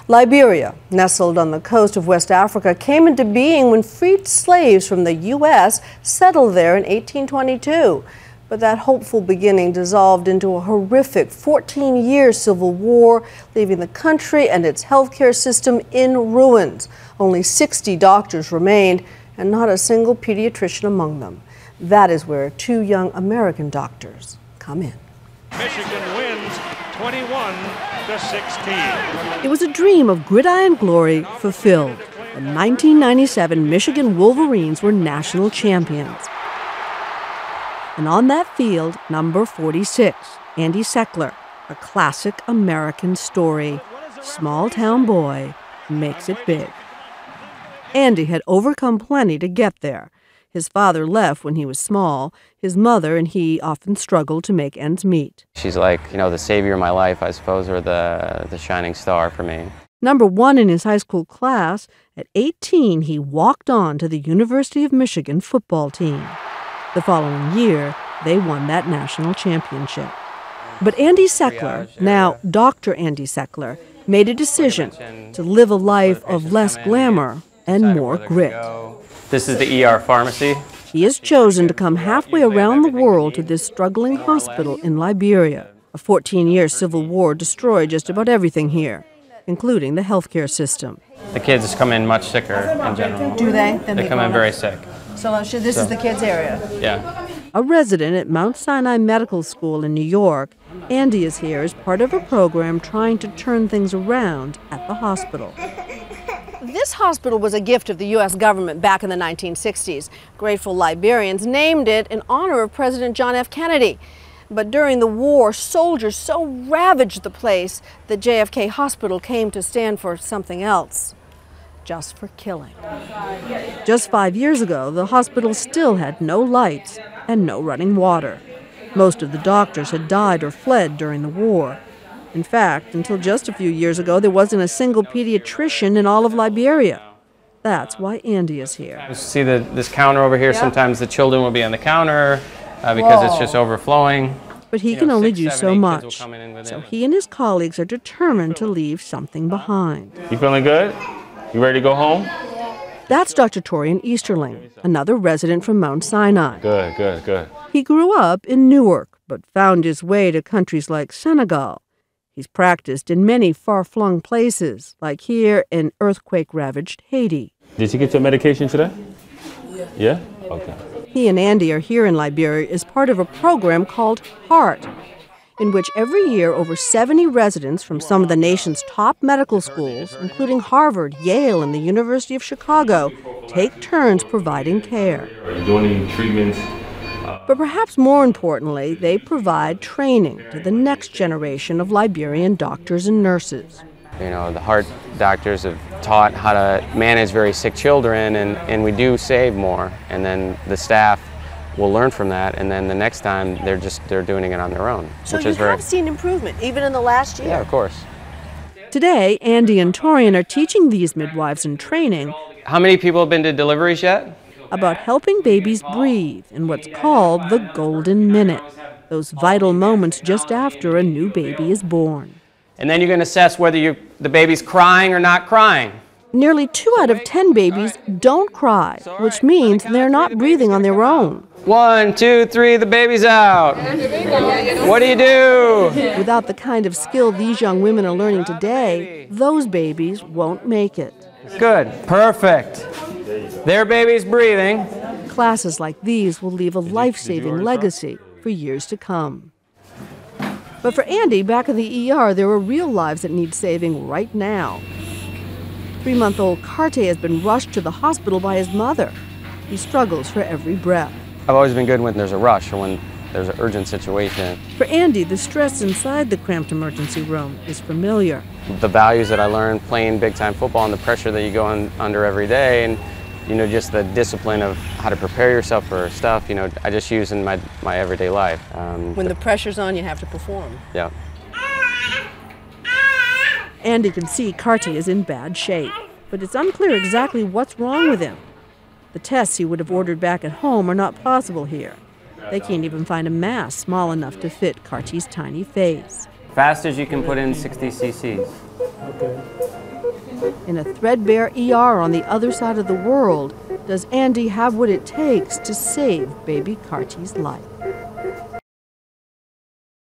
Liberia, nestled on the coast of West Africa, came into being when freed slaves from the U.S. settled there in 1822. But that hopeful beginning dissolved into a horrific 14-year civil war, leaving the country and its healthcare system in ruins. Only 60 doctors remained, and not a single pediatrician among them. That is where two young American doctors come in. Michigan wins 21-16. It was a dream of gridiron glory fulfilled. The 1997 Michigan Wolverines were national champions. And on that field, number 46, Andy Seckler, a classic American story. Small-town boy makes it big. Andy had overcome plenty to get there. His father left when he was small. His mother and he often struggled to make ends meet. She's like, the savior of my life, I suppose, or the shining star for me. Number one in his high school class, at 18, he walked on to the University of Michigan football team. The following year, they won that national championship. But Andy Seckler, now Dr. Andy Seckler, made a decision to live a life of less glamour and more grit. This is the ER pharmacy. He has chosen to come halfway around the world to this struggling hospital in Liberia. A 14-year civil war destroyed just about everything here, including the healthcare system. The kids come in much sicker in general. Do they? They come in very sick. So this is the kids' area? Yeah. A resident at Mount Sinai Medical School in New York, Andy is here as part of a program trying to turn things around at the hospital. This hospital was a gift of the U.S. government back in the 1960s. Grateful Liberians named it in honor of President John F. Kennedy. But during the war, soldiers so ravaged the place that JFK Hospital came to stand for something else. Just for killing. Just 5 years ago, the hospital still had no lights and no running water. Most of the doctors had died or fled during the war. In fact, until just a few years ago, there wasn't a single pediatrician in all of Liberia. That's why Andy is here. See this counter over here? Yep. Sometimes the children will be on the counter because it's just overflowing. But he can only do so much. So he and his colleagues are determined to leave something behind. You feeling good? You ready to go home? That's Dr. Torian Easterling, another resident from Mount Sinai. Good, good, good. He grew up in Newark, but found his way to countries like Senegal. He's practiced in many far-flung places, like here in earthquake-ravaged Haiti. Did you get your medication today? Yeah? Okay. He and Andy are here in Liberia as part of a program called HEARTT, in which every year over 70 residents from some of the nation's top medical schools, including Harvard, Yale, and the University of Chicago, take turns providing care. Are you doing any treatments? But perhaps more importantly, they provide training to the next generation of Liberian doctors and nurses. The heart doctors have taught how to manage very sick children, and we do save more. And then the staff will learn from that, and then the next time they're doing it on their own. So you have seen improvement, even in the last year? Yeah, of course. Today, Andy and Torian are teaching these midwives in training. How many people have been to deliveries yet? About helping babies breathe in what's called the golden minute, those vital moments just after a new baby is born. And then you're going to assess whether the baby's crying or not crying. Nearly 2 out of 10 babies don't cry, which means they're not breathing on their own. 1, 2, 3, the baby's out. What do you do? Without the kind of skill these young women are learning today, those babies won't make it. Good. Perfect. Their baby's breathing. Classes like these will leave a life-saving legacy for years to come. But for Andy, back in the ER, there are real lives that need saving right now. 3-month-old HEARTT has been rushed to the hospital by his mother. He struggles for every breath. I've always been good when there's a rush or when there's an urgent situation. For Andy, the stress inside the cramped emergency room is familiar. The values that I learned playing big-time football and the pressure that you go under every day, and just the discipline of how to prepare yourself for stuff, I just use in my everyday life. When the pressure's on, you have to perform. Yeah. Andy can see HEARTT is in bad shape, but it's unclear exactly what's wrong with him. The tests he would have ordered back at home are not possible here. They can't even find a mask small enough to fit HEARTT's tiny face. Fast as you can put in 60 cc's. Okay. In a threadbare ER on the other side of the world, does Andy have what it takes to save baby Carty's life?